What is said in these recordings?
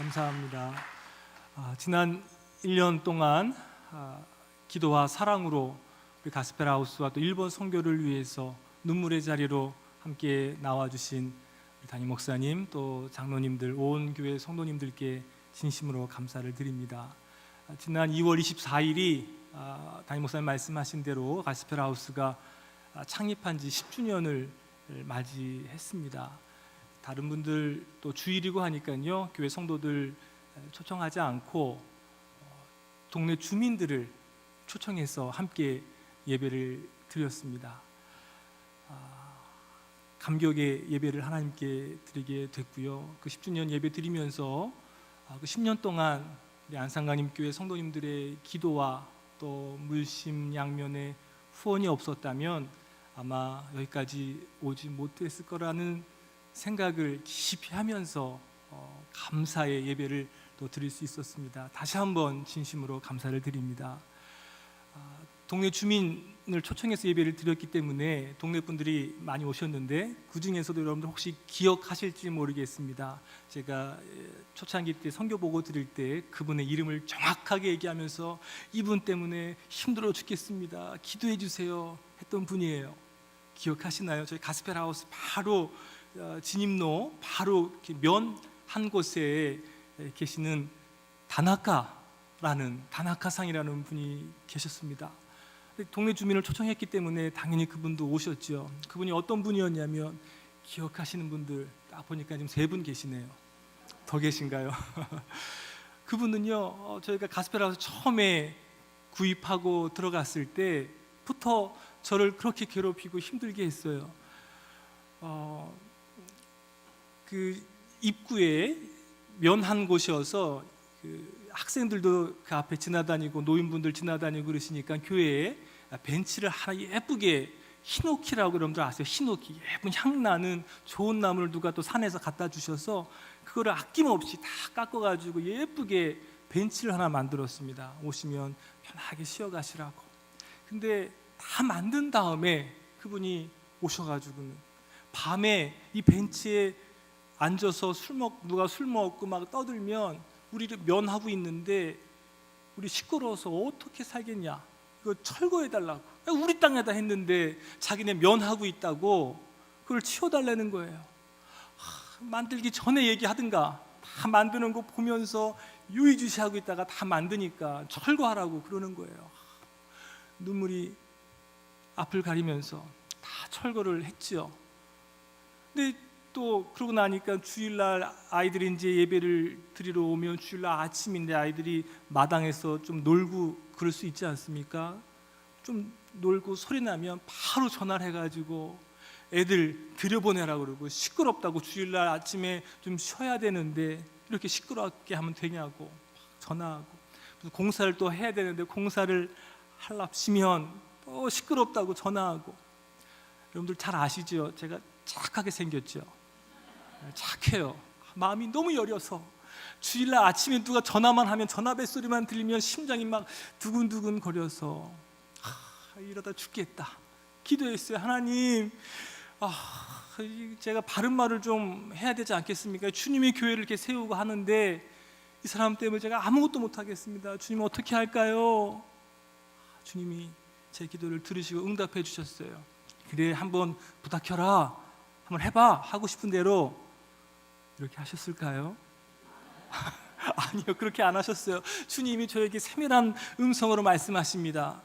감사합니다. 지난 1년 동안 기도와 사랑으로 우리 가스펠하우스와 또 일본 선교를 위해서 눈물의 자리로 함께 나와주신 우리 담임 목사님 또 장로님들 온 교회 성도님들께 진심으로 감사를 드립니다. 지난 2월 24일이 담임 목사님 말씀하신 대로 가스펠하우스가 창립한 지 10주년을 맞이했습니다. 다른 분들 또 주일이고 하니까요, 교회 성도들 초청하지 않고 동네 주민들을 초청해서 함께 예배를 드렸습니다. 감격의 예배를 하나님께 드리게 됐고요. 그 10주년 예배 드리면서 그 10년 동안 우리 안산강림교회 성도님들의 기도와 또 물심양면의 후원이 없었다면 아마 여기까지 오지 못했을 거라는 생각을 깊이 하면서 감사의 예배를 또 드릴 수 있었습니다. 다시 한번 진심으로 감사를 드립니다. 동네 주민을 초청해서 예배를 드렸기 때문에 동네 분들이 많이 오셨는데 그 중에서도 여러분들 혹시 기억하실지 모르겠습니다. 제가 초창기 때 선교 보고 드릴 때 그분의 이름을 정확하게 얘기하면서 이분 때문에 힘들어 죽겠습니다, 기도해 주세요 했던 분이에요. 기억하시나요? 저희 가스펠하우스 바로 진입로 바로 면 한 곳에 계시는 다나카상이라는 분이 계셨습니다. 동네 주민을 초청했기 때문에 당연히 그분도 오셨죠. 그분이 어떤 분이었냐면, 기억하시는 분들 딱 보니까 지금 3분 계시네요. 더 계신가요? 그분은요, 저희가 가스펠하우스 처음에 구입하고 들어갔을 때부터 저를 그렇게 괴롭히고 힘들게 했어요. 그 입구에 면 한 곳이어서 그 학생들도 그 앞에 지나다니고 노인분들 지나다니고 그러시니까 교회에 벤치를 하나 예쁘게, 히노키라고 여러분들 아세요? 히노키, 예쁜 향 나는 좋은 나무를 누가 또 산에서 갖다 주셔서 그거를 아낌없이 다 깎아가지고 예쁘게 벤치를 하나 만들었습니다. 오시면 편하게 쉬어가시라고. 근데 다 만든 다음에 그분이 오셔가지고는 밤에 이 벤치에 앉아서 누가 술 먹고 막 떠들면 우리를 면하고 있는데 우리 시끄러워서 어떻게 살겠냐, 이거 철거해달라고. 우리 땅에다 했는데 자기네 면하고 있다고 그걸 치워달라는 거예요. 만들기 전에 얘기하든가, 다 만드는 거 보면서 유의주시하고 있다가 다 만드니까 철거하라고 그러는 거예요. 눈물이 앞을 가리면서 다 철거를 했죠. 근데 또 그러고 나니까 주일날 아이들이 이제 예배를 드리러 오면 주일날 아침인데 아이들이 마당에서 좀 놀고 그럴 수 있지 않습니까? 좀 놀고 소리 나면 바로 전화를 해가지고 애들 들여보내라고 그러고, 시끄럽다고 주일날 아침에 좀 쉬어야 되는데 이렇게 시끄럽게 하면 되냐고 전화하고, 공사를 또 해야 되는데 공사를 하랍시면 또 시끄럽다고 전화하고. 여러분들 잘 아시죠? 제가 착하게 생겼죠? 착해요. 마음이 너무 여려서 주일날 아침에 누가 전화만 하면 전화 벨소리만 들리면 심장이 막 두근두근 거려서 이러다 죽겠다 기도했어요. 하나님, 제가 바른 말을 좀 해야 되지 않겠습니까? 주님의 교회를 이렇게 세우고 하는데 이 사람 때문에 제가 아무것도 못하겠습니다. 주님 어떻게 할까요? 주님이 제 기도를 들으시고 응답해 주셨어요. 그래, 한번 부탁해라, 한번 해봐, 하고 싶은 대로. 이렇게 하셨을까요? 아니요, 그렇게 안 하셨어요. 주님이 저에게 세밀한 음성으로 말씀하십니다.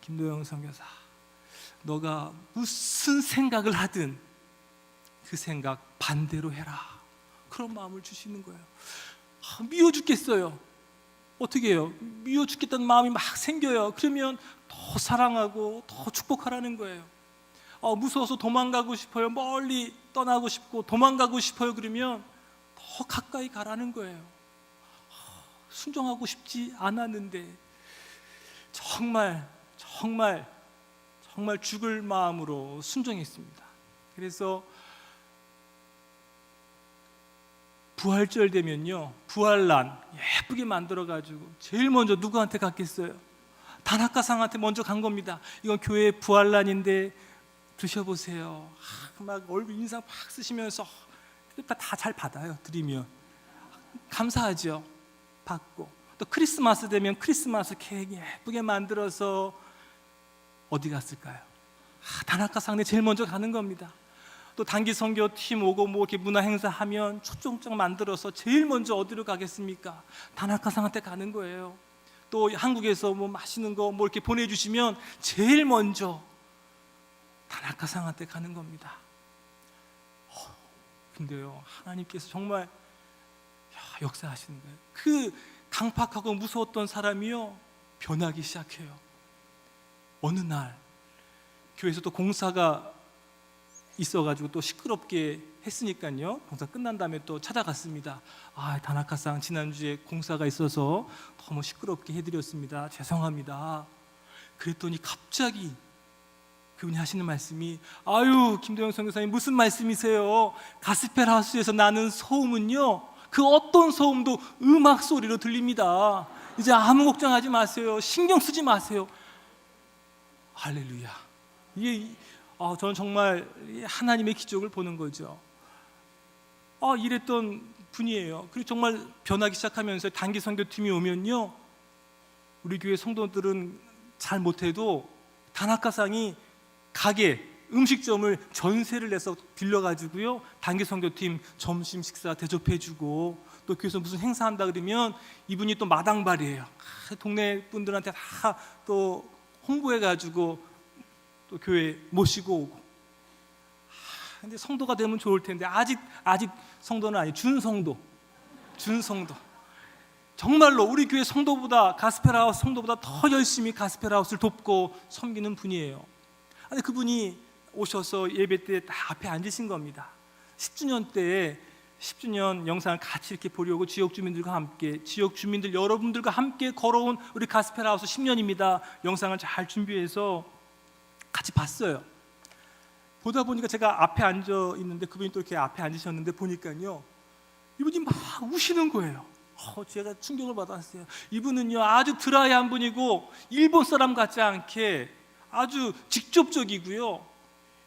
김도영 선교사, 너가 무슨 생각을 하든 그 생각 반대로 해라, 그런 마음을 주시는 거예요. 미워 죽겠어요. 어떻게 해요? 미워 죽겠다는 마음이 막 생겨요. 그러면 더 사랑하고 더 축복하라는 거예요. 무서워서 도망가고 싶어요. 멀리 떠나고 싶고 도망가고 싶어요. 그러면 더 가까이 가라는 거예요. 순종하고 싶지 않았는데 정말 죽을 마음으로 순종했습니다. 그래서 부활절 되면요, 부활란 예쁘게 만들어가지고 제일 먼저 누구한테 갔겠어요? 다나카상한테 먼저 간 겁니다. 이건 교회 부활란인데 드셔보세요. 막 얼굴 인상 팍 쓰시면서 다 잘 받아요. 드리면 감사하죠. 받고 또 크리스마스 되면 크리스마스 케이크 예쁘게 만들어서 어디 갔을까요? 다나카 상내 제일 먼저 가는 겁니다. 또 단기 선교 팀 오고 뭐 이렇게 문화 행사하면 초청장 만들어서 제일 먼저 어디로 가겠습니까? 다나카 상한테 가는 거예요. 또 한국에서 뭐 맛있는 거 뭐 이렇게 보내주시면 제일 먼저 다나카 상한테 가는 겁니다. 근데요, 하나님께서 정말 역사하시는 거예요. 그 강팍하고 무서웠던 사람이요 변하기 시작해요. 어느 날 교회에서 또 공사가 있어가지고 또 시끄럽게 했으니까요, 공사 끝난 다음에 또 찾아갔습니다. 다나카상 지난주에 공사가 있어서 너무 시끄럽게 해드렸습니다. 죄송합니다. 그랬더니 갑자기 그분이 하시는 말씀이, 아유 김도영 선교사님 무슨 말씀이세요? 가스펠 하우스에서 나는 소음은요 그 어떤 소음도 음악 소리로 들립니다. 이제 아무 걱정하지 마세요. 신경 쓰지 마세요. 할렐루야. 이게 저는 정말 하나님의 기적을 보는 거죠. 이랬던 분이에요. 그리고 정말 변하기 시작하면서 단기 선교팀이 오면요, 우리 교회 성도들은 잘 못해도 다나카상이 가게 음식점을 전세를 내서 빌려가지고요 단기 선교팀 점심 식사 대접해주고, 또 교회에서 무슨 행사한다 그러면 이분이 또 마당발이에요. 동네 분들한테 다 또 홍보해가지고 또 교회 모시고 오고. 근데 성도가 되면 좋을 텐데 아직 성도는 아니, 준성도. 정말로 우리 교회 성도보다, 가스펠하우스 성도보다 더 열심히 가스펠하우스를 돕고 섬기는 분이에요. 근데 그분이 오셔서 예배 때 딱 앞에 앉으신 겁니다. 10주년 때에 10주년 영상을 같이 이렇게 보려고 지역 주민들과 함께, 지역 주민들 여러분들과 함께 걸어온 우리 가스펠하우스 10년입니다 영상을 잘 준비해서 같이 봤어요. 보다 보니까 제가 앞에 앉아 있는데 그분이 또 이렇게 앞에 앉으셨는데 보니까요, 이분이 막 우시는 거예요. 제가 충격을 받았어요. 이분은요 아주 드라이한 분이고 일본 사람 같지 않게 아주 직접적이고요,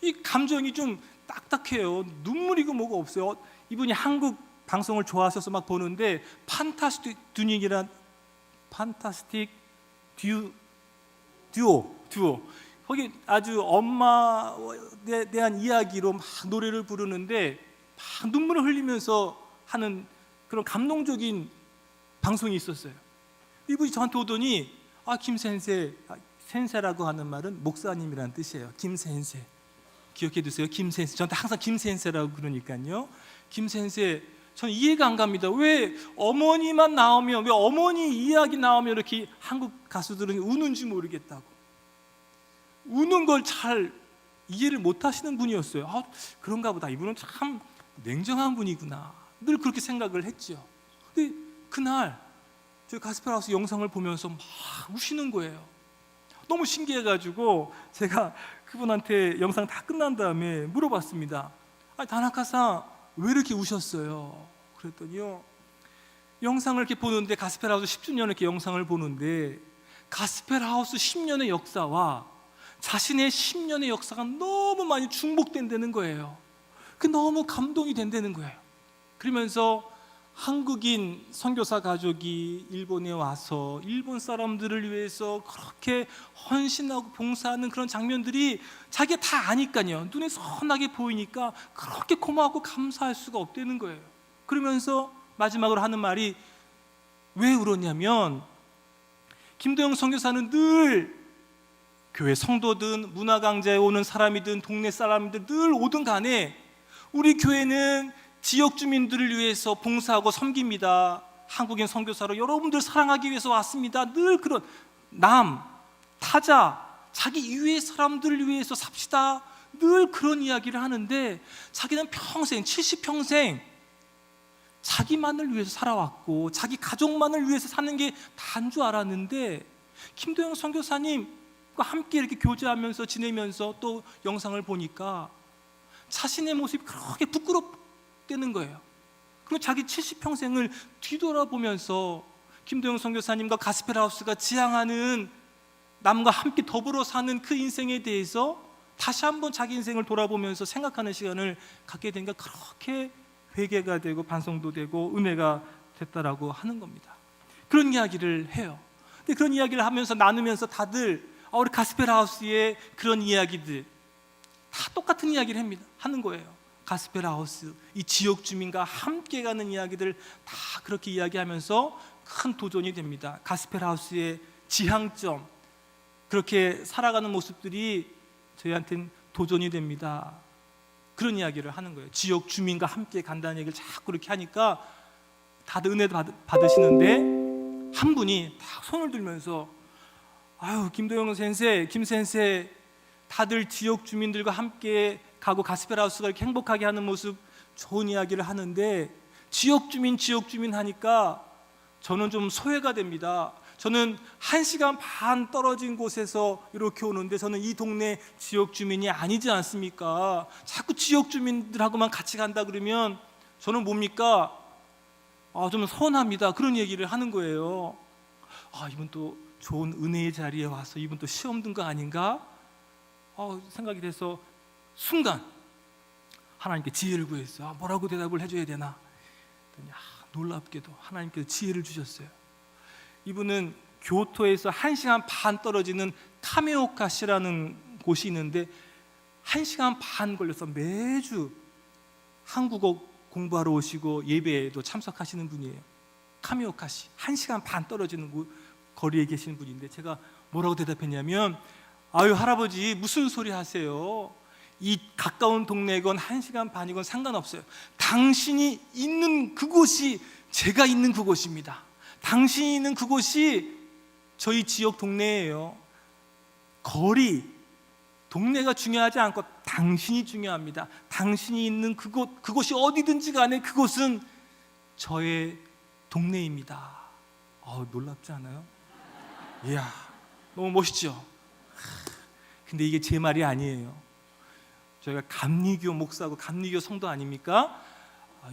이 감정이 좀 딱딱해요. 눈물이고 뭐가 없어요. 이분이 한국 방송을 좋아하셔서 막 보는데 판타스틱 듀닉이란, 판타스틱 듀오 거기 아주 엄마에 대한 이야기로 막 노래를 부르는데 막 눈물을 흘리면서 하는 그런 감동적인 방송이 있었어요. 이분이 저한테 오더니 김센세, 센세라고 하는 말은 목사님이라는 뜻이에요. 김센세 기억해 두세요. 김센세, 저한테 항상 김센세라고 그러니까요. 김센세, 저는 이해가 안 갑니다. 왜 어머니만 나오면, 왜 어머니 이야기 나오면 이렇게 한국 가수들은 우는지 모르겠다고, 우는 걸 잘 이해를 못 하시는 분이었어요. 그런가 보다, 이분은 참 냉정한 분이구나, 늘 그렇게 생각을 했죠. 근데 그날 저희 가스펠하우스 영상을 보면서 막 우시는 거예요. 너무 신기해가지고 제가 그분한테 영상 다 끝난 다음에 물어봤습니다. 다나카상 왜 이렇게 우셨어요? 그랬더니요, 영상을 이렇게 보는데, 가스펠하우스 10주년 이렇게 영상을 보는데 가스펠하우스 10년의 역사와 자신의 10년의 역사가 너무 많이 중복된다는 거예요. 너무 감동이 된다는 거예요. 그러면서 한국인 선교사 가족이 일본에 와서 일본 사람들을 위해서 그렇게 헌신하고 봉사하는 그런 장면들이 자기가 다 아니까요, 눈에 선하게 보이니까 그렇게 고마웠고 감사할 수가 없다는 거예요. 그러면서 마지막으로 하는 말이 왜 울었냐면, 김도영 선교사는 늘 교회 성도든 문화강좌에 오는 사람이든 동네 사람이든 늘 오든 간에 우리 교회는 지역 주민들을 위해서 봉사하고 섬깁니다. 한국인 선교사로 여러분들 사랑하기 위해서 왔습니다. 늘 그런 타자, 자기 이외의 사람들을 위해서 삽시다. 늘 그런 이야기를 하는데, 자기는 평생 70평생 자기만을 위해서 살아왔고 자기 가족만을 위해서 사는 게 다인 줄 알았는데, 김도영 선교사님과 함께 이렇게 교제하면서 지내면서 또 영상을 보니까 자신의 모습이 그렇게 부끄럽다는 거예요. 그리고 자기 70평생을 뒤돌아보면서 김도영 선교사님과 가스펠하우스가 지향하는, 남과 함께 더불어 사는 그 인생에 대해서 다시 한번 자기 인생을 돌아보면서 생각하는 시간을 갖게 되니까 그렇게 회개가 되고 반성도 되고 은혜가 됐다라고 하는 겁니다. 그런 이야기를 해요. 근데 그런 이야기를 하면서 나누면서 다들 우리 가스펠하우스의 그런 이야기들 다 똑같은 이야기를 하는 거예요. 가스펠하우스, 이 지역 주민과 함께 가는 이야기들 다 그렇게 이야기하면서 큰 도전이 됩니다. 가스펠하우스의 지향점, 그렇게 살아가는 모습들이 저희한테는 도전이 됩니다. 그런 이야기를 하는 거예요. 지역 주민과 함께 간다는 얘기를 자꾸 그렇게 하니까 다들 은혜도 받으시는데 한 분이 딱 손을 들면서 아유, 김도영 선생, 김 선생, 다들 지역 주민들과 함께 가고 가스펠하우스가 이렇게 행복하게 하는 모습 좋은 이야기를 하는데 지역 주민 하니까 저는 좀 소외가 됩니다. 저는 1시간 반 떨어진 곳에서 이렇게 오는데 저는 이 동네 지역 주민이 아니지 않습니까? 자꾸 지역 주민들하고만 같이 간다 그러면 저는 뭡니까? 좀 서운합니다. 그런 얘기를 하는 거예요. 이분 또 좋은 은혜의 자리에 와서 이분 또 시험 든 거 아닌가? 생각이 돼서 순간 하나님께 지혜를 구했어요. 뭐라고 대답을 해줘야 되나? 놀랍게도 하나님께서 지혜를 주셨어요. 이분은 교토에서 1시간 반 떨어지는 카메오카시라는 곳이 있는데 1시간 반 걸려서 매주 한국어 공부하러 오시고 예배에도 참석하시는 분이에요. 카메오카시 1시간 반 떨어지는 거리에 계시는 분인데 제가 뭐라고 대답했냐면 아유 할아버지 무슨 소리 하세요? 이 가까운 동네건 1시간 반이건 상관없어요. 당신이 있는 그곳이 제가 있는 그곳입니다. 당신이 있는 그곳이 저희 지역 동네예요. 거리, 동네가 중요하지 않고 당신이 중요합니다. 당신이 있는 그곳이 어디든지 간에 그곳은 저의 동네입니다. 놀랍지 않아요? 이야, 너무 멋있죠? 근데 이게 제 말이 아니에요. 저희가 감리교 목사고 감리교 성도 아닙니까?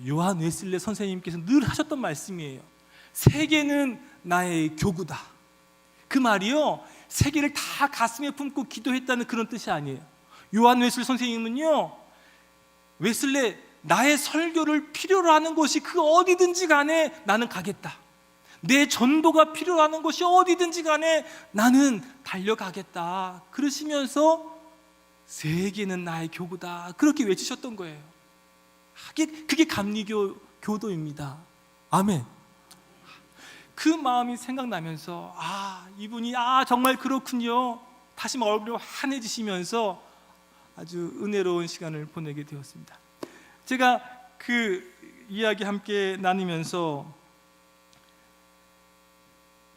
요한 웨슬레 선생님께서 늘 하셨던 말씀이에요. 세계는 나의 교구다. 그 말이요, 세계를 다 가슴에 품고 기도했다는 그런 뜻이 아니에요. 요한 웨슬레 선생님은요, 웨슬레 나의 설교를 필요로 하는 곳이 그 어디든지 간에 나는 가겠다. 내 전도가 필요로 하는 곳이 어디든지 간에 나는 달려가겠다. 그러시면서 세계는 나의 교구다. 그렇게 외치셨던 거예요. 그게 감리교 교도입니다. 아멘. 그 마음이 생각나면서 이분이 정말 그렇군요. 다시 얼굴이 환해지시면서 아주 은혜로운 시간을 보내게 되었습니다. 제가 그 이야기 함께 나누면서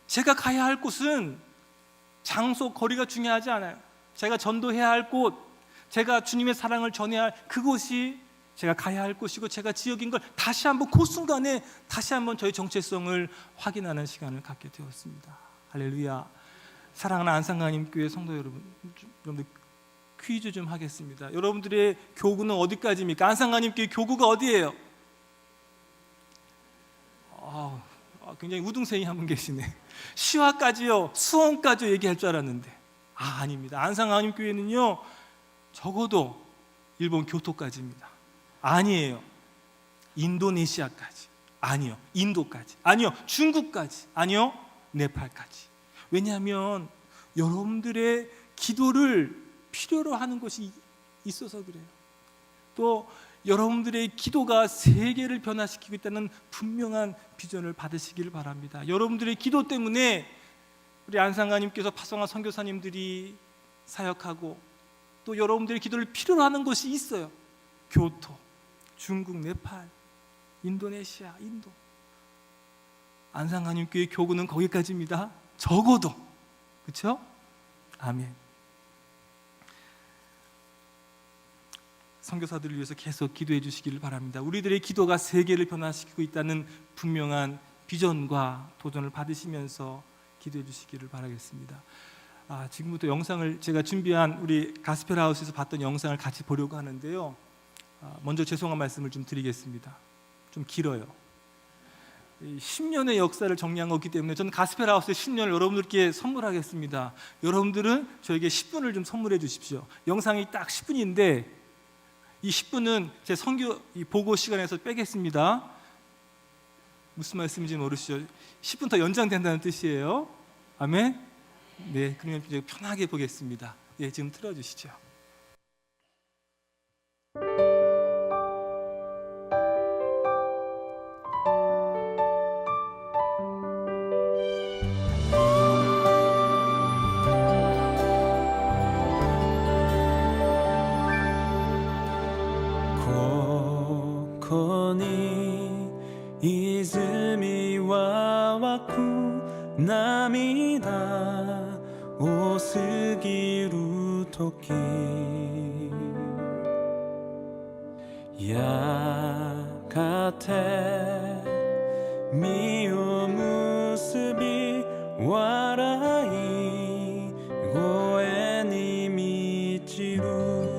제가 가야 할 곳은 장소, 거리가 중요하지 않아요. 제가 전도해야 할 곳, 제가 주님의 사랑을 전해야 할 그곳이 제가 가야 할 곳이고 제가 지역인 걸 다시 한번 그 순간에 다시 한번 저희 정체성을 확인하는 시간을 갖게 되었습니다. 할렐루야. 사랑하는 안산강림교회 성도 여러분들 퀴즈 좀 하겠습니다. 여러분들의 교구는 어디까지입니까? 안산강림교회 교구가 어디예요? 굉장히 우등생이 한 분 계시네. 시화까지요, 수원까지 얘기할 줄 알았는데 아닙니다. 안산강림교회는요 적어도 일본 교토까지입니다. 아니에요. 인도네시아까지 아니요. 인도까지 아니요. 중국까지 아니요. 네팔까지. 왜냐하면 여러분들의 기도를 필요로 하는 것이 있어서 그래요. 또 여러분들의 기도가 세계를 변화시키고 있다는 분명한 비전을 받으시길 바랍니다. 여러분들의 기도 때문에 우리 안상가님께서 파송한 선교사님들이 사역하고 또 여러분들의 기도를 필요로 하는 것이 있어요. 교토, 중국, 네팔, 인도네시아, 인도. 안상가님교회 교구는 거기까지입니다. 적어도. 그렇죠? 아멘. 선교사들을 위해서 계속 기도해 주시기를 바랍니다. 우리들의 기도가 세계를 변화시키고 있다는 분명한 비전과 도전을 받으시면서 기도해 주시기를 바라겠습니다. 지금부터 영상을 제가 준비한 우리 가스펠하우스에서 봤던 영상을 같이 보려고 하는데요. 먼저 죄송한 말씀을 좀 드리겠습니다. 좀 길어요. 10년의 역사를 정리한 거기 때문에 저는 가스펠하우스의 10년을 여러분들께 선물하겠습니다. 여러분들은 저에게 10분을 좀 선물해 주십시오. 영상이 딱 10분인데 이 10분은 제 선교 보고 시간에서 빼겠습니다. 무슨 말씀인지 모르시죠? 10분 더 연장된다는 뜻이에요. 아멘. 네, 그러면 이제 편하게 보겠습니다. 예, 지금 틀어주시죠. 이즈미 와와쿠 나미다 오스기루 토끼 야카테 미오 무스비 와라이 고에니 미치루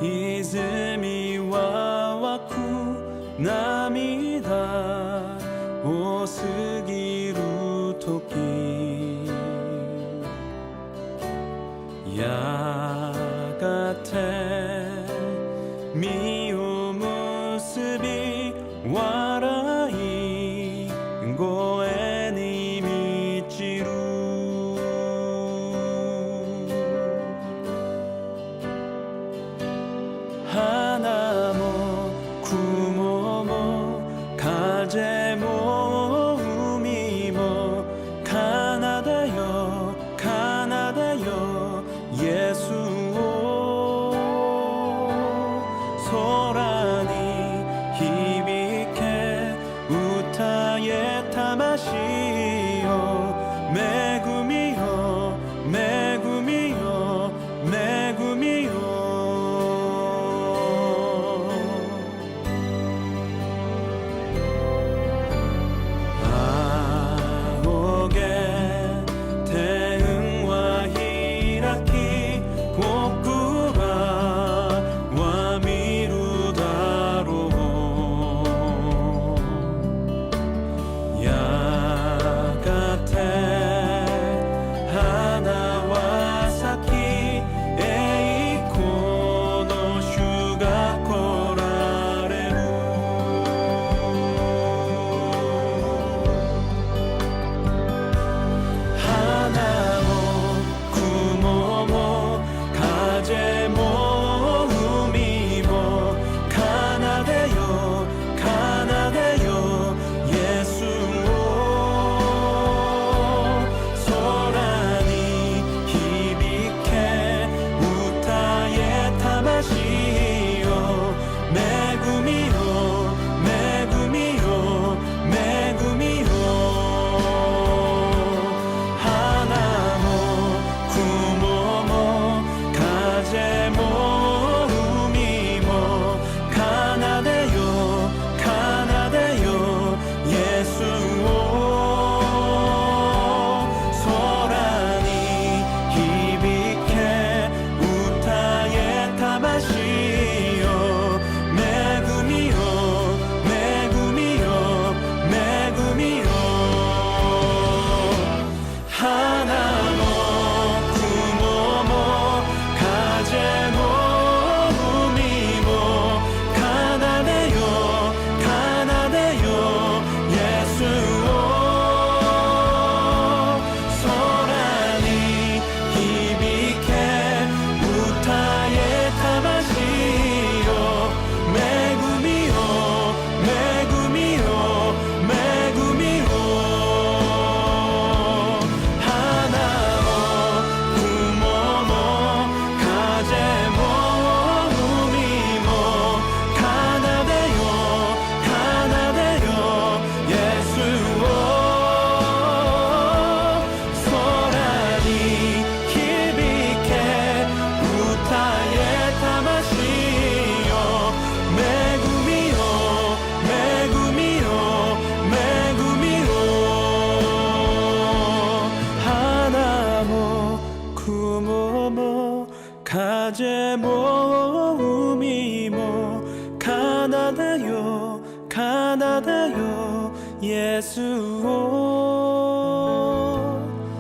이즈미 와와쿠 나미다 오스기루 토끼 야가테 미오 무스비 와라이 고에니 미치루 하나모 구모모 가제모 우미모 가나다요 가나다요 예수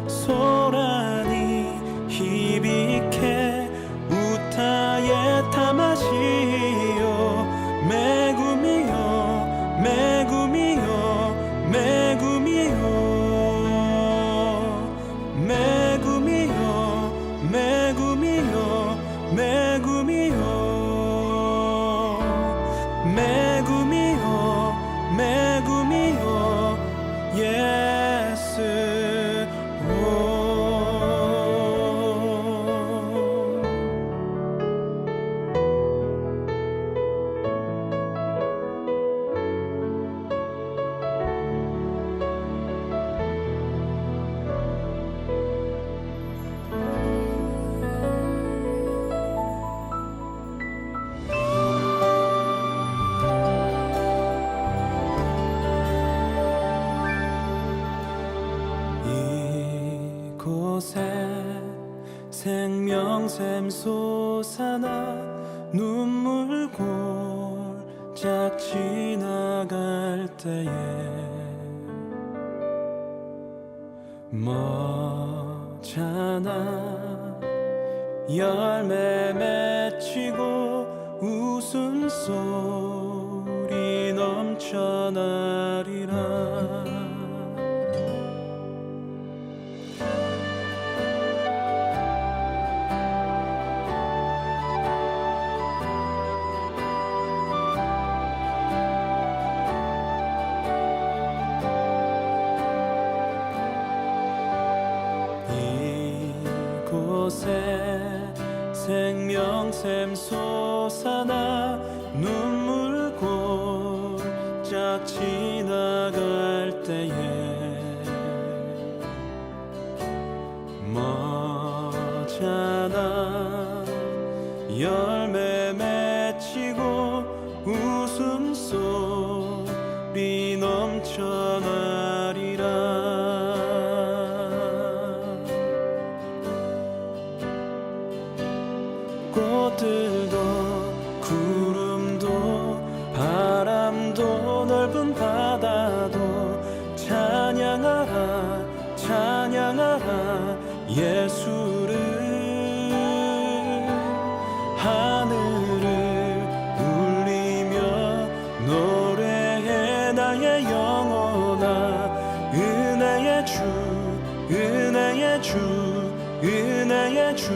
소란이 희비케 우타에 타마시오 메구미요 메구미요 메구미요 메구미요 메구미요 메구미요 메구미요 메구미요 예수 이곳에 생명샘 솟아나 눈물 골짝 지나갈 때에 머잖아 열매 맺히고 웃음소리 넘쳐나리라 이곳에 생명샘 솟아나 눈물 골짝 지나갈 때에 머잖아 열매 맺히고 웃음소리 넘쳐나리라 꽃들도 구름도 바람도 넓은 바다도 찬양하라 찬양하라 예수를 하늘을 울리며 노래해 나의 영혼아 은혜의 주 은혜의 주 은혜의 주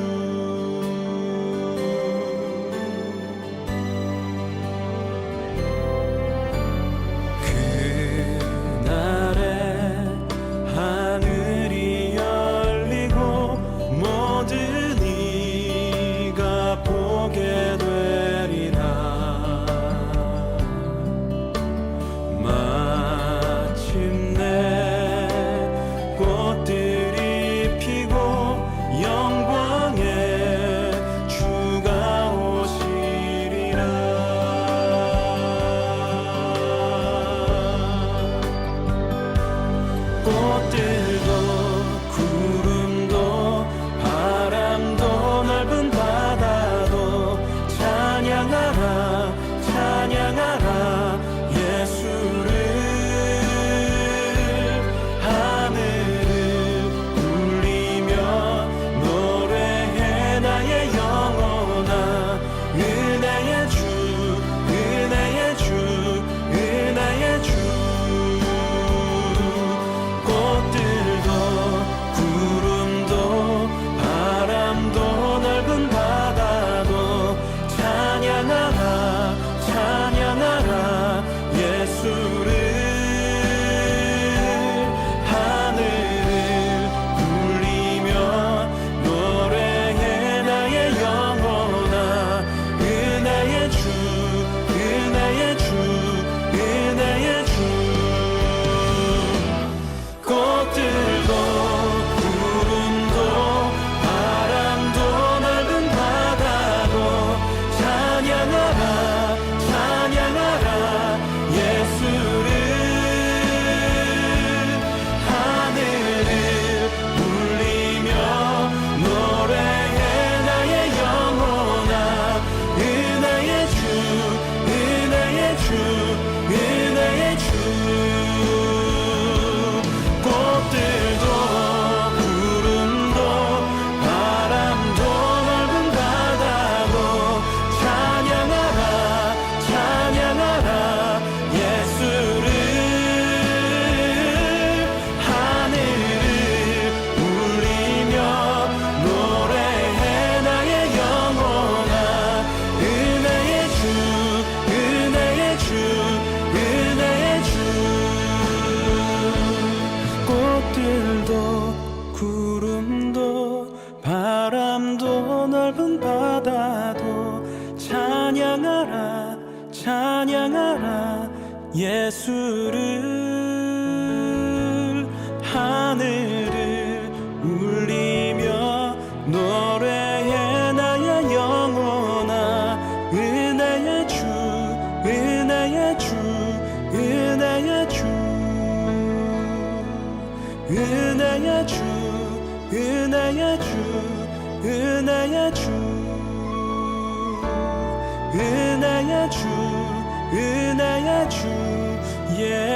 꽃들 하늘도 구름도 바람도 넓은 바다도 찬양하라 찬양하라 예수를. 하늘을 울리며 노래해 나의 영혼아. 은혜의 주 은혜의 주 은혜의 주 은혜의 주 은혜의 주 은혜의 주 은혜의 주 은혜의 주 예수.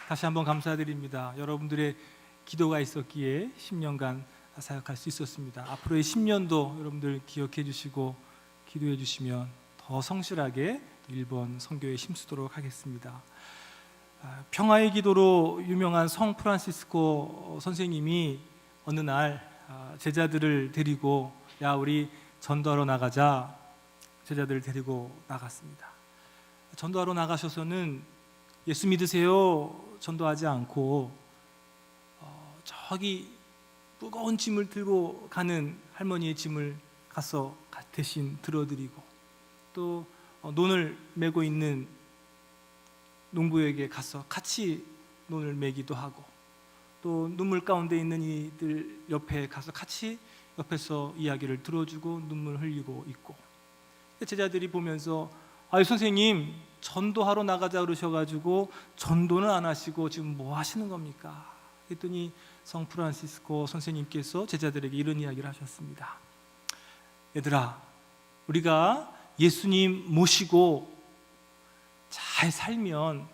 다시 한번 감사드립니다. 여러분들의 기도가 있었기에 10년간 사역할 수 있었습니다. 앞으로의 10년도 여러분들 기억해 주시고 기도해 주시면 더 성실하게 일본 선교에 힘쓰도록 하겠습니다. 평화의 기도로 유명한 성 프란시스코 선생님이 어느 날 제자들을 데리고 야 우리 전도하러 나가자. 제자들을 데리고 나갔습니다. 전도하러 나가셔서는 예수 믿으세요 전도하지 않고 저기 무거운 짐을 들고 가는 할머니의 짐을 가서 대신 들어드리고 또 논을 메고 있는 농부에게 가서 같이 논을 메기도 하고 또 눈물 가운데 있는 이들 옆에 가서 같이 옆에서 이야기를 들어주고 눈물 흘리고 있고 제자들이 보면서 아유 선생님 전도하러 나가자 그러셔가지고 전도는 안 하시고 지금 뭐 하시는 겁니까? 그랬더니 성 프란시스코 선생님께서 제자들에게 이런 이야기를 하셨습니다. 얘들아 우리가 예수님 모시고 잘 살면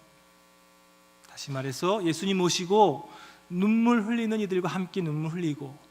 다시 말해서 예수님 모시고 눈물 흘리는 이들과 함께 눈물 흘리고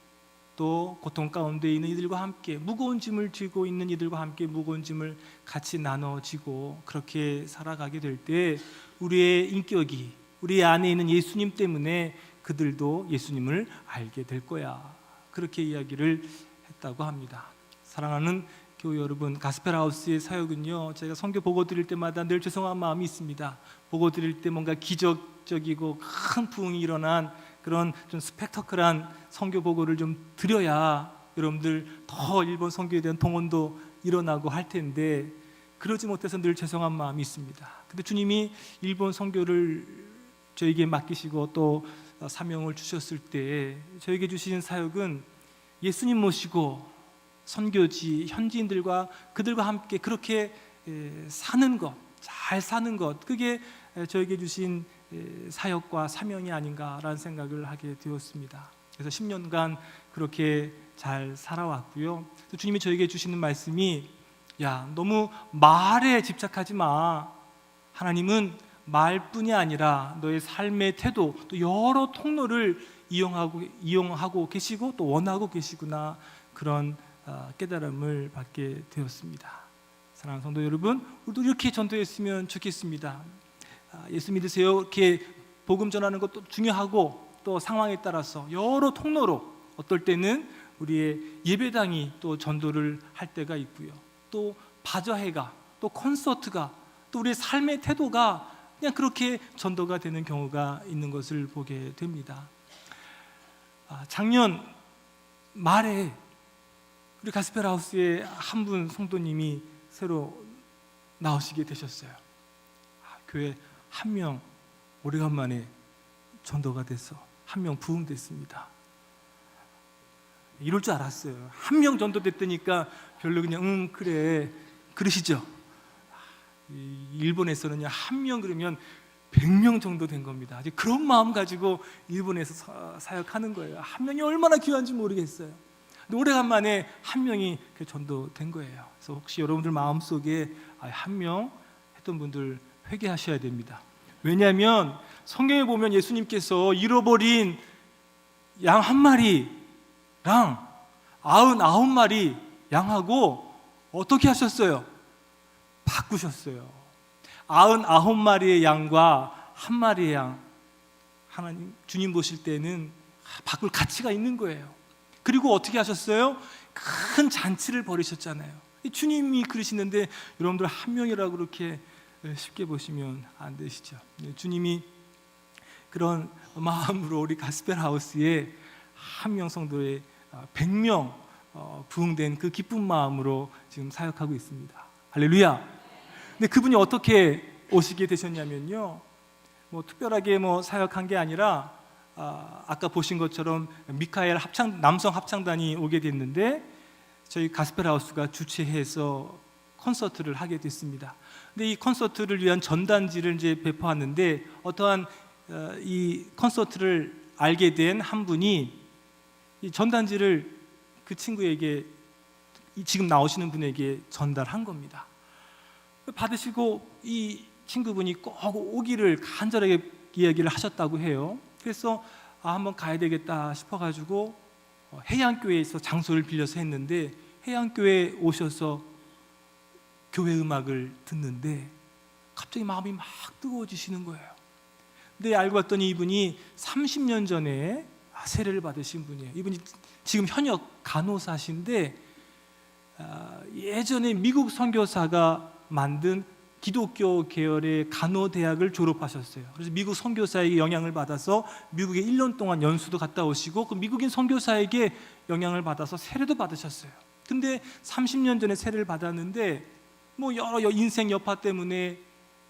또 고통 가운데 있는 이들과 함께 무거운 짐을 지고 있는 이들과 함께 무거운 짐을 같이 나눠지고 그렇게 살아가게 될 때 우리의 인격이 우리 안에 있는 예수님 때문에 그들도 예수님을 알게 될 거야. 그렇게 이야기를 했다고 합니다. 사랑하는 교회 여러분, 가스펠하우스의 사역은요 제가 선교 보고 드릴 때마다 늘 죄송한 마음이 있습니다. 보고 드릴 때 뭔가 기적적이고 큰 부흥이 일어난 그런 좀 스펙터클한 선교 보고를 좀 드려야 여러분들 더 일본 선교에 대한 동원도 일어나고 할 텐데 그러지 못해서 늘 죄송한 마음이 있습니다. 근데 주님이 일본 선교를 저에게 맡기시고 또 사명을 주셨을 때 저에게 주신 사역은 예수님 모시고 선교지 현지인들과 그들과 함께 그렇게 사는 것, 잘 사는 것, 그게 저에게 주신 사역과 사명이 아닌가라는 생각을 하게 되었습니다. 그래서 10년간 그렇게 잘 살아왔고요. 또 주님이 저에게 주시는 말씀이 야 너무 말에 집착하지 마. 하나님은 말뿐이 아니라 너의 삶의 태도 또 여러 통로를 이용하고 계시고 또 원하고 계시구나 그런 깨달음을 받게 되었습니다. 사랑하는 성도 여러분, 우리도 이렇게 전도했으면 좋겠습니다. 예수 믿으세요 이렇게 복음 전하는 것도 중요하고 또 상황에 따라서 여러 통로로 어떨 때는 우리의 예배당이 또 전도를 할 때가 있고요. 또 바자회가 또 콘서트가 또 우리의 삶의 태도가 그냥 그렇게 전도가 되는 경우가 있는 것을 보게 됩니다. 작년 말에 우리 가스펠하우스에 한 분 성도님이 새로 나오시게 되셨어요. 교회 한 명 오래간만에 전도가 돼서 한 명 부흥됐습니다. 이럴 줄 알았어요. 한 명 전도됐다니까 별로 그냥 그래 그러시죠. 일본에서는 한 명 그러면 100명 정도 된 겁니다. 그런 마음 가지고 일본에서 사역하는 거예요. 한 명이 얼마나 귀한지 모르겠어요. 근데 오래간만에 한 명이 전도된 거예요. 그래서 혹시 여러분들 마음속에 한 명 했던 분들 회개하셔야 됩니다. 왜냐하면 성경에 보면 예수님께서 잃어버린 양 한 마리랑 99마리 양하고 어떻게 하셨어요? 바꾸셨어요. 99마리의 양과 한 마리의 양, 하나님 주님 보실 때는 바꿀 가치가 있는 거예요. 그리고 어떻게 하셨어요? 큰 잔치를 벌이셨잖아요. 주님이 그러시는데 여러분들 한 명이라고 그렇게 쉽게 보시면 안 되시죠. 주님이 그런 마음으로 우리 가스펠하우스에 한 명 성도에 100명 부흥된 그 기쁜 마음으로 지금 사역하고 있습니다. 할렐루야. 근데 그분이 어떻게 오시게 되셨냐면요, 뭐 특별하게 뭐 사역한 게 아니라 아까 보신 것처럼 미카엘 남성 합창단이 오게 됐는데 저희 가스펠하우스가 주최해서 콘서트를 하게 됐습니다. 근데 이 콘서트를 위한 전단지를 이제 배포하는데 어떠한 이 콘서트를 알게 된 한 분이 이 전단지를 그 친구에게, 지금 나오시는 분에게 전달한 겁니다. 받으시고 이 친구분이 꼭 오기를 간절하게 이야기를 하셨다고 해요. 그래서 한번 가야 되겠다 싶어가지고 해양교회에서 장소를 빌려서 했는데, 해양교회에 오셔서 교회 음악을 듣는데 갑자기 마음이 막 뜨거워지시는 거예요. 근데 알고 봤더니 이분이 30년 전에 세례를 받으신 분이에요. 이분이 지금 현역 간호사신데 예전에 미국 선교사가 만든 기독교 계열의 간호대학을 졸업하셨어요. 그래서 미국 선교사에게 영향을 받아서 미국에 1년 동안 연수도 갔다 오시고 그 미국인 선교사에게 영향을 받아서 세례도 받으셨어요. 근데 30년 전에 세례를 받았는데 뭐 여러 인생 여파 때문에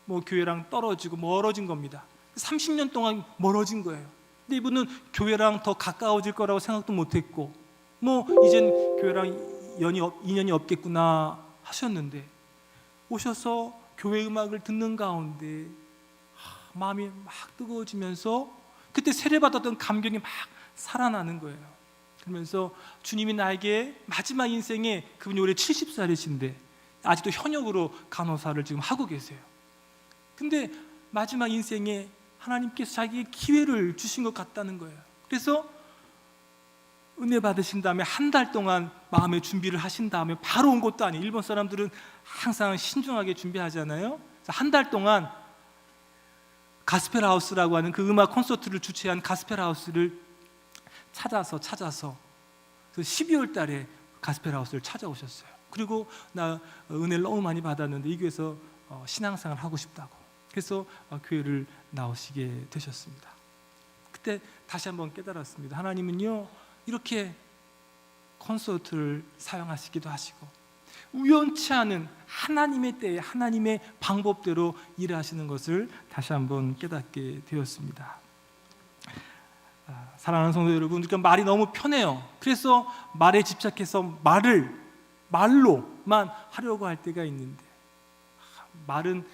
뭐 교회랑 떨어지고 멀어진 겁니다. 30년 동안 멀어진 거예요. 근데 이분은 교회랑 더 가까워질 거라고 생각도 못했고 뭐 이젠 교회랑 인연이 없겠구나 하셨는데 오셔서 교회 음악을 듣는 가운데 마음이 막 뜨거워지면서 그때 세례받았던 감격이 막 살아나는 거예요. 그러면서 주님이 나에게 마지막 인생에, 그분이 올해 70살이신데 아직도 현역으로 간호사를 지금 하고 계세요. 근데 마지막 인생에 하나님께서 자기에게 기회를 주신 것 같다는 거예요. 그래서 은혜 받으신 다음에 한 달 동안 마음의 준비를 하신 다음에 바로 온 것도 아니에요. 일본 사람들은 항상 신중하게 준비하잖아요. 한 달 동안 가스펠하우스라고 하는 그 음악 콘서트를 주최한 가스펠하우스를 찾아서 그래서 12월 달에 가스펠하우스를 찾아오셨어요. 그리고 나 은혜를 너무 많이 받았는데 이 교회에서 신앙생활을 하고 싶다고, 그래서 교회를 나오시게 되셨습니다. 그때 다시 한번 깨달았습니다. 하나님은요 이렇게 콘서트를 사용하시기도 하시고 우연치 않은 하나님의 때에 하나님의 방법대로 일하시는 것을 다시 한번 깨닫게 되었습니다. 사랑하는 성도 여러분, 우리가 말이 너무 편해요. 그래서 말에 집착해서 말로만 하려고 할 때가 있는데, 말은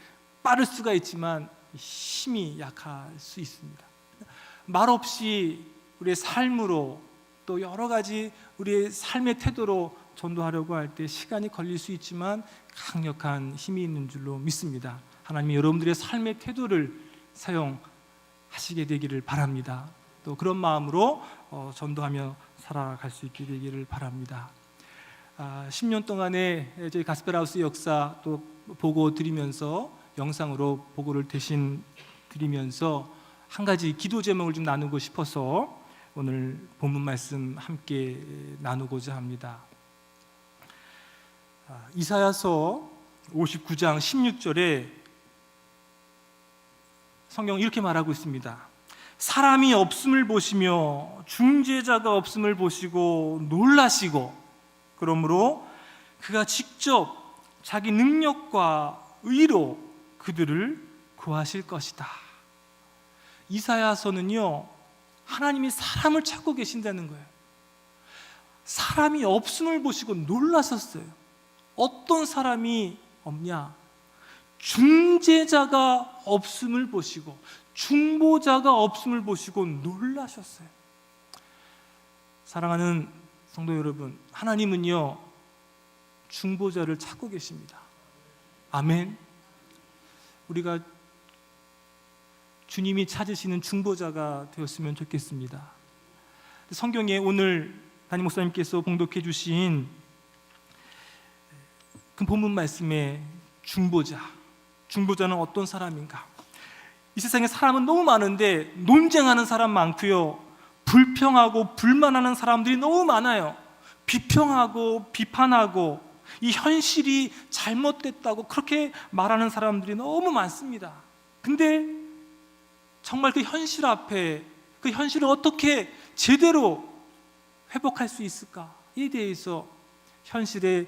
빠를 수가 있지만 힘이 약할 수 있습니다. 말 없이 우리의 삶으로 또 여러 가지 우리의 삶의 태도로 전도하려고 할 때 시간이 걸릴 수 있지만 강력한 힘이 있는 줄로 믿습니다. 하나님이 여러분들의 삶의 태도를 사용하시게 되기를 바랍니다. 또 그런 마음으로 전도하며 살아갈 수 있게 되기를 바랍니다. 10년 동안의 저희 가스펠하우스 역사 또 보고 드리면서, 영상으로 보고를 대신 드리면서 한 가지 기도 제목을 좀 나누고 싶어서 오늘 본문 말씀 함께 나누고자 합니다. 이사야서 59장 16절에 성경은 이렇게 말하고 있습니다. 사람이 없음을 보시며 중재자가 없음을 보시고 놀라시고, 그러므로 그가 직접 자기 능력과 의로 그들을 구하실 것이다. 이사야서는요 하나님이 사람을 찾고 계신다는 거예요. 사람이 없음을 보시고 놀라셨어요. 어떤 사람이 없냐? 중재자가 없음을 보시고 중보자가 없음을 보시고 놀라셨어요. 사랑하는 성도 여러분, 하나님은요 중보자를 찾고 계십니다. 아멘. 우리가 주님이 찾으시는 중보자가 되었으면 좋겠습니다. 성경에 오늘 담임 목사님께서 봉독해 주신 그 본문 말씀에 중보자는 어떤 사람인가? 이 세상에 사람은 너무 많은데 논쟁하는 사람 많고요, 불평하고 불만하는 사람들이 너무 많아요. 비평하고 비판하고 이 현실이 잘못됐다고 그렇게 말하는 사람들이 너무 많습니다. 근데 정말 그 현실 앞에 그 현실을 어떻게 제대로 회복할 수 있을까에 대해서 현실에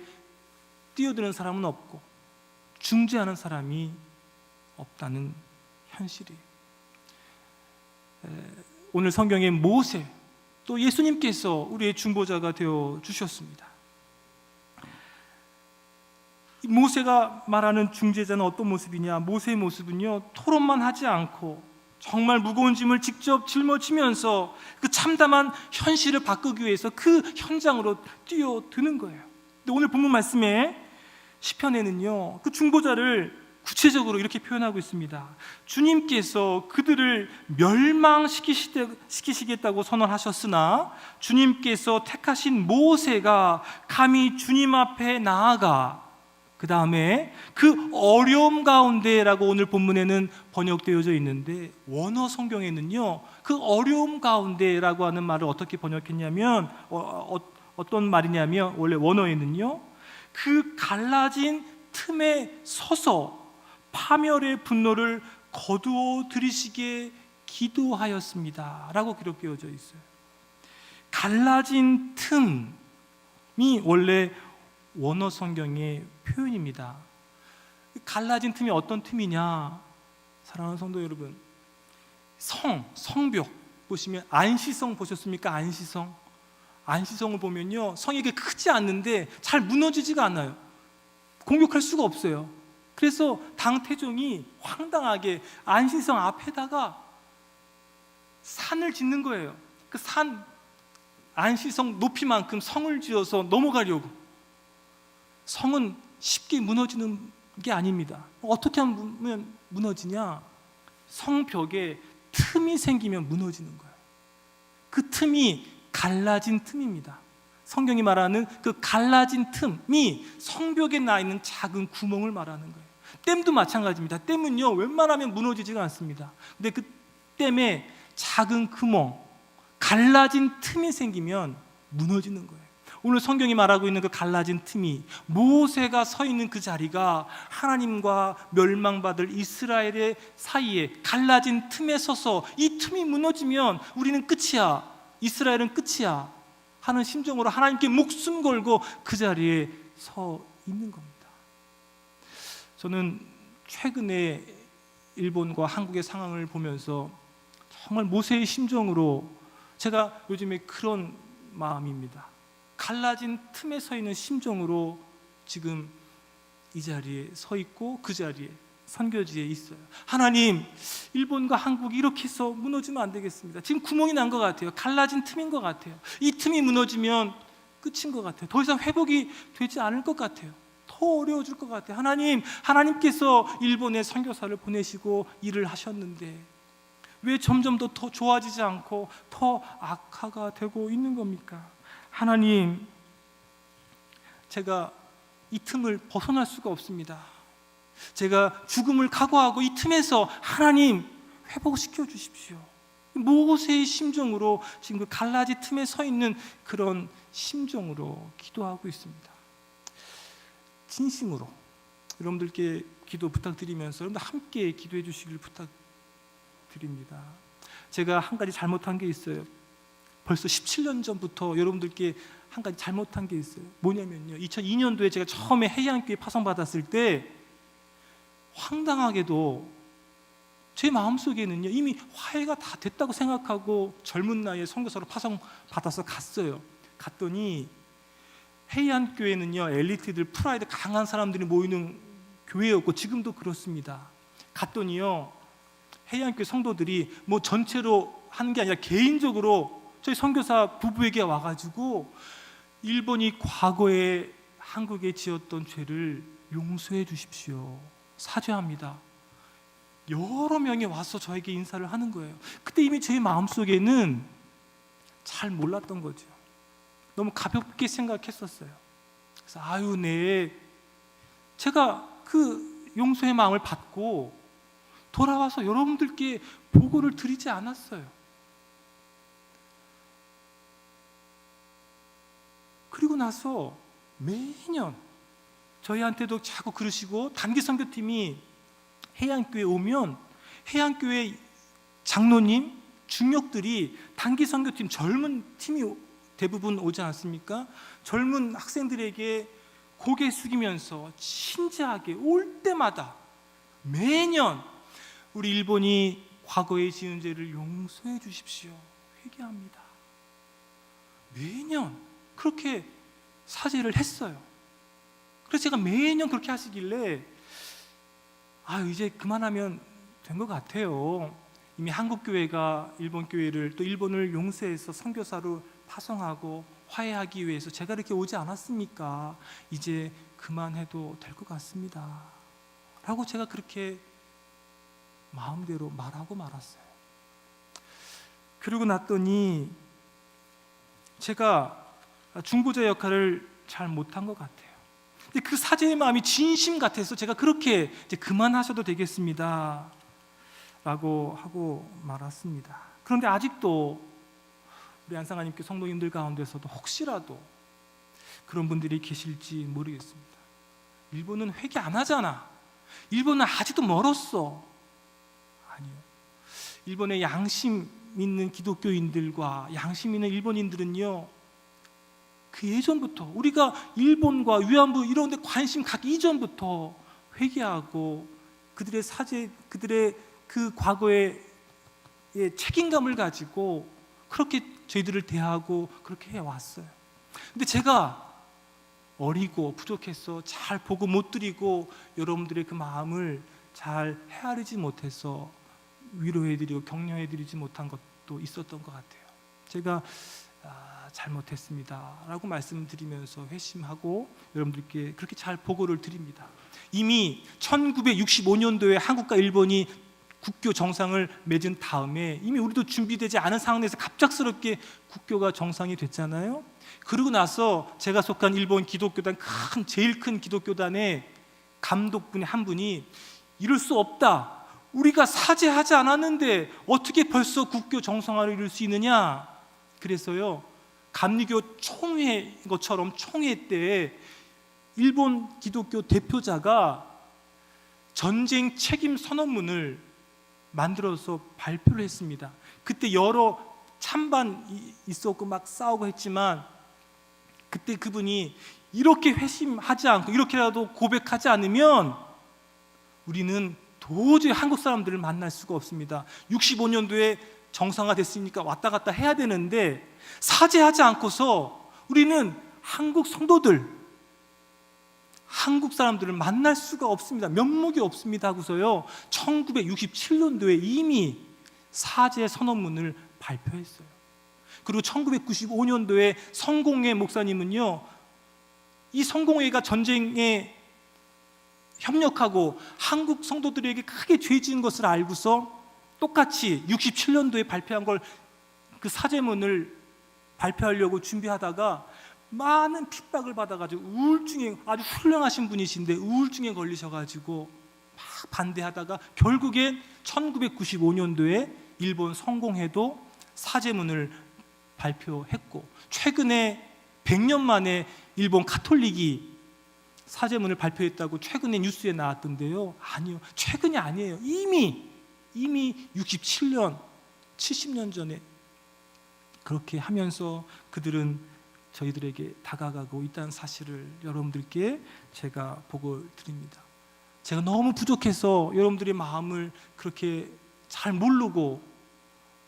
뛰어드는 사람은 없고 중재하는 사람이 없다는 현실이, 오늘 성경의 모세, 또 예수님께서 우리의 중보자가 되어 주셨습니다. 모세가 말하는 중재자는 어떤 모습이냐? 모세의 모습은요, 토론만 하지 않고 정말 무거운 짐을 직접 짊어지면서 그 참담한 현실을 바꾸기 위해서 그 현장으로 뛰어드는 거예요. 근데 오늘 본문 말씀에 시편에는요, 그 중보자를 구체적으로 이렇게 표현하고 있습니다. 주님께서 그들을 멸망시키시겠다고 선언하셨으나 주님께서 택하신 모세가 감히 주님 앞에 나아가, 그 다음에 그 어려움 가운데라고 오늘 본문에는 번역되어져 있는데, 원어 성경에는요, 그 어려움 가운데라고 하는 말을 어떻게 번역했냐면, 어떤 말이냐면, 원래 원어에는요, 그 갈라진 틈에 서서 파멸의 분노를 거두어 들이시게 기도하였습니다 라고 기록되어져 있어요. 갈라진 틈이 원래 원어 성경의 표현입니다. 갈라진 틈이 어떤 틈이냐? 사랑하는 성도 여러분, 성벽 보시면 안시성 보셨습니까? 안시성을 보면요, 성이 이게 크지 않는데 잘 무너지지가 않아요. 공격할 수가 없어요. 그래서 당태종이 황당하게 안시성 앞에다가 산을 짓는 거예요. 그 안시성 높이만큼 성을 지어서 넘어가려고. 성은 쉽게 무너지는 게 아닙니다. 어떻게 하면 무너지냐? 성벽에 틈이 생기면 무너지는 거예요. 그 틈이 갈라진 틈입니다. 성경이 말하는 그 갈라진 틈이 성벽에 나 있는 작은 구멍을 말하는 거예요. 댐도 마찬가지입니다. 댐은요, 웬만하면 무너지지가 않습니다. 근데 그 댐에 작은 구멍, 갈라진 틈이 생기면 무너지는 거예요. 오늘 성경이 말하고 있는 그 갈라진 틈이, 모세가 서 있는 그 자리가 하나님과 멸망받을 이스라엘의 사이에 갈라진 틈에 서서 이 틈이 무너지면 우리는 끝이야, 이스라엘은 끝이야 하는 심정으로 하나님께 목숨 걸고 그 자리에 서 있는 겁니다. 저는 최근에 일본과 한국의 상황을 보면서 정말 모세의 심정으로, 제가 요즘에 그런 마음입니다. 갈라진 틈에 서 있는 심정으로 지금 이 자리에 서 있고 그 자리에 선교지에 있어요. 하나님, 일본과 한국이 이렇게 해서 무너지면 안 되겠습니다. 지금 구멍이 난 것 같아요. 갈라진 틈인 것 같아요. 이 틈이 무너지면 끝인 것 같아요. 더 이상 회복이 되지 않을 것 같아요. 더 어려워질 것 같아요. 하나님께서 일본에 선교사를 보내시고 일을 하셨는데 왜 점점 더 좋아지지 않고 더 악화가 되고 있는 겁니까? 하나님, 제가 이 틈을 벗어날 수가 없습니다. 제가 죽음을 각오하고 이 틈에서 하나님 회복시켜 주십시오. 모세의 심정으로 지금 그 갈라진 틈에 서 있는 그런 심정으로 기도하고 있습니다. 진심으로 여러분들께 기도 부탁드리면서 여러분들 함께 기도해 주시길 부탁드립니다. 제가 한 가지 잘못한 게 있어요. 벌써 17년 전부터 여러분들께 한 가지 잘못한 게 있어요. 뭐냐면요, 2002년도에 제가 처음에 해양교회 파송받았을 때 황당하게도 제 마음속에는요, 이미 화해가 다 됐다고 생각하고 젊은 나이에 선교사로 파송받아서 갔어요. 갔더니 해안교회는요, 엘리트들, 프라이드 강한 사람들이 모이는 교회였고 지금도 그렇습니다. 갔더니요, 해안교회 성도들이 뭐 전체로 하는 게 아니라 개인적으로 저희 선교사 부부에게 와가지고 일본이 과거에 한국에 지었던 죄를 용서해 주십시오, 사죄합니다, 여러 명이 와서 저에게 인사를 하는 거예요. 그때 이미 제 마음속에는 잘 몰랐던 거죠. 너무 가볍게 생각했었어요. 그래서 아유, 네, 제가 그 용서의 마음을 받고 돌아와서 여러분들께 보고를 드리지 않았어요. 그리고 나서 매년 저희한테도 자꾸 그러시고, 단기 선교팀이 해안교회 오면 해안교회 장로님, 중역들이 단기 선교팀 젊은 팀이 대부분 오지 않습니까? 젊은 학생들에게 고개 숙이면서 진지하게 올 때마다 매년 우리 일본이 과거에 지은 죄를 용서해 주십시오, 회개합니다, 매년 그렇게 사죄를 했어요. 그래서 제가 매년 그렇게 하시길래 이제 그만하면 된 것 같아요. 이미 한국 교회가 일본 교회를, 또 일본을 용서해서 선교사로 파송하고 화해하기 위해서 제가 이렇게 오지 않았습니까? 이제 그만해도 될 것 같습니다 라고 제가 그렇게 마음대로 말하고 말았어요. 그러고 났더니 제가 중보자 역할을 잘 못한 것 같아요. 근데 그 사죄의 마음이 진심 같아서 제가 그렇게 이제 그만하셔도 되겠습니다 라고 하고 말았습니다. 그런데 아직도 우리 안상하님께 성도님들 가운데서도 혹시라도 그런 분들이 계실지 모르겠습니다. 일본은 회개 안 하잖아, 일본은 아직도 멀었어. 아니요, 일본의 양심 있는 기독교인들과 양심 있는 일본인들은요, 그 예전부터, 우리가 일본과 위안부 이런 데 관심 갖기 이전부터 회개하고 그들의 사죄, 그들의 그 과거의 책임감을 가지고 그렇게 저희들을 대하고 그렇게 해왔어요. 근데 제가 어리고 부족해서 잘 보고 못 드리고 여러분들의 그 마음을 잘 헤아리지 못해서 위로해드리고 격려해드리지 못한 것도 있었던 것 같아요. 제가 잘못했습니다 라고 말씀드리면서 회심하고 여러분들께 그렇게 잘 보고를 드립니다. 이미 1965년도에 한국과 일본이 국교 정상을 맺은 다음에 이미 우리도 준비되지 않은 상황에서 갑작스럽게 국교가 정상이 됐잖아요. 그러고 나서 제가 속한 일본 기독교단, 제일 큰 기독교단의 감독분이 한 분이 이럴 수 없다, 우리가 사죄하지 않았는데 어떻게 벌써 국교 정상화를 이룰 수 있느냐. 그래서요, 감리교 총회인 것처럼 총회 때 일본 기독교 대표자가 전쟁 책임 선언문을 만들어서 발표를 했습니다. 그때 여러 찬반이 있었고 막 싸우고 했지만 그때 그분이 이렇게 회심하지 않고 이렇게라도 고백하지 않으면 우리는 도저히 한국 사람들을 만날 수가 없습니다. 65년도에 정상화 됐으니까 왔다 갔다 해야 되는데 사죄하지 않고서 우리는 한국 성도들, 한국 사람들을 만날 수가 없습니다. 면목이 없습니다 하고서요, 1967년도에 이미 사죄 선언문을 발표했어요. 그리고 1995년도에 성공회 목사님은요, 이 성공회가 전쟁에 협력하고 한국 성도들에게 크게 죄 지은 것을 알고서 똑같이 67년도에 발표한 걸, 그 사죄문을 발표하려고 준비하다가 많은 핍박을 받아가지고 우울증에, 아주 훌륭하신 분이신데 우울증에 걸리셔가지고 막 반대하다가 결국엔 1995년도에 일본 성공회도 사죄문을 발표했고, 최근에 100년 만에 일본 가톨릭이 사죄문을 발표했다고 최근에 뉴스에 나왔던데요. 아니요, 최근이 아니에요. 이미 67년, 70년 전에 그렇게 하면서 그들은 저희들에게 다가가고 있다는 사실을 여러분들께 제가 보고 드립니다. 제가 너무 부족해서 여러분들의 마음을 그렇게 잘 모르고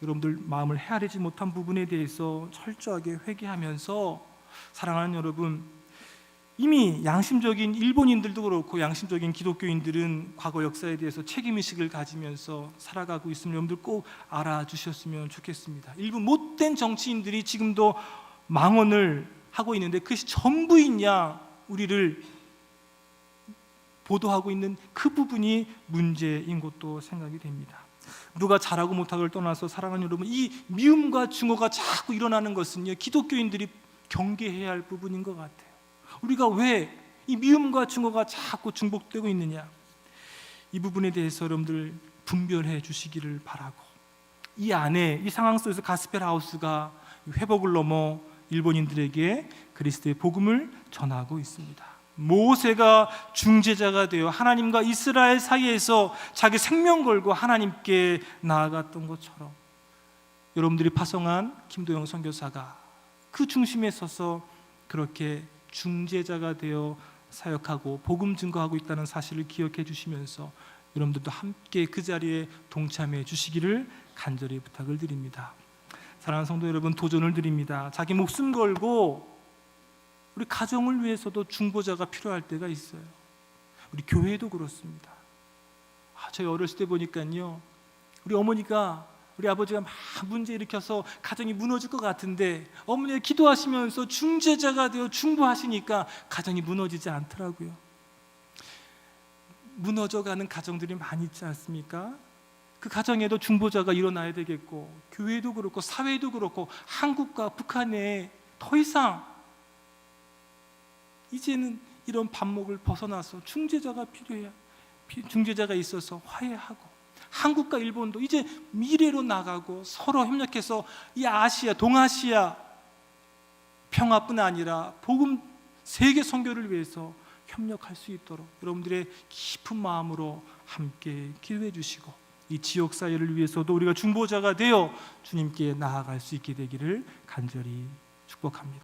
여러분들 마음을 헤아리지 못한 부분에 대해서 철저하게 회개하면서, 사랑하는 여러분, 이미 양심적인 일본인들도 그렇고 양심적인 기독교인들은 과거 역사에 대해서 책임의식을 가지면서 살아가고 있음을 여러분들 꼭 알아주셨으면 좋겠습니다. 일부 못된 정치인들이 지금도 망언을 하고 있는데 그것이 전부인 양 우리를 보도하고 있는 그 부분이 문제인 것도 생각이 됩니다. 누가 잘하고 못하고를 떠나서 사랑하는 여러분, 이 미움과 증오가 자꾸 일어나는 것은요, 기독교인들이 경계해야 할 부분인 것 같아요. 우리가 왜 이 미움과 증오가 자꾸 중복되고 있느냐, 이 부분에 대해서 여러분들 분별해 주시기를 바라고, 이 안에 이 상황 속에서 가스펠 하우스가 회복을 넘어 일본인들에게 그리스도의 복음을 전하고 있습니다. 모세가 중재자가 되어 하나님과 이스라엘 사이에서 자기 생명 걸고 하나님께 나아갔던 것처럼 여러분들이 파송한 김도영 선교사가 그 중심에 서서 그렇게 중재자가 되어 사역하고 복음 증거하고 있다는 사실을 기억해 주시면서 여러분들도 함께 그 자리에 동참해 주시기를 간절히 부탁을 드립니다. 사랑하는 성도 여러분, 도전을 드립니다. 자기 목숨 걸고 우리 가정을 위해서도 중보자가 필요할 때가 있어요. 우리 교회도 그렇습니다. 저희 어렸을 때 보니까요, 우리 어머니가 우리 아버지가 막 문제 일으켜서 가정이 무너질 것 같은데 어머니가 기도하시면서 중재자가 되어 중보하시니까 가정이 무너지지 않더라고요. 무너져가는 가정들이 많이 있지 않습니까? 그 가정에도 중보자가 일어나야 되겠고, 교회도 그렇고 사회도 그렇고 한국과 북한에 더 이상 이제는 이런 반목을 벗어나서 중재자가 필요해요. 중재자가 있어서 화해하고, 한국과 일본도 이제 미래로 나가고 서로 협력해서 이 아시아, 동아시아 평화뿐 아니라 복음 세계 선교를 위해서 협력할 수 있도록 여러분들의 깊은 마음으로 함께 기도해 주시고, 이 지역 사회를 위해서도 우리가 중보자가 되어 주님께 나아갈 수 있게 되기를 간절히 축복합니다.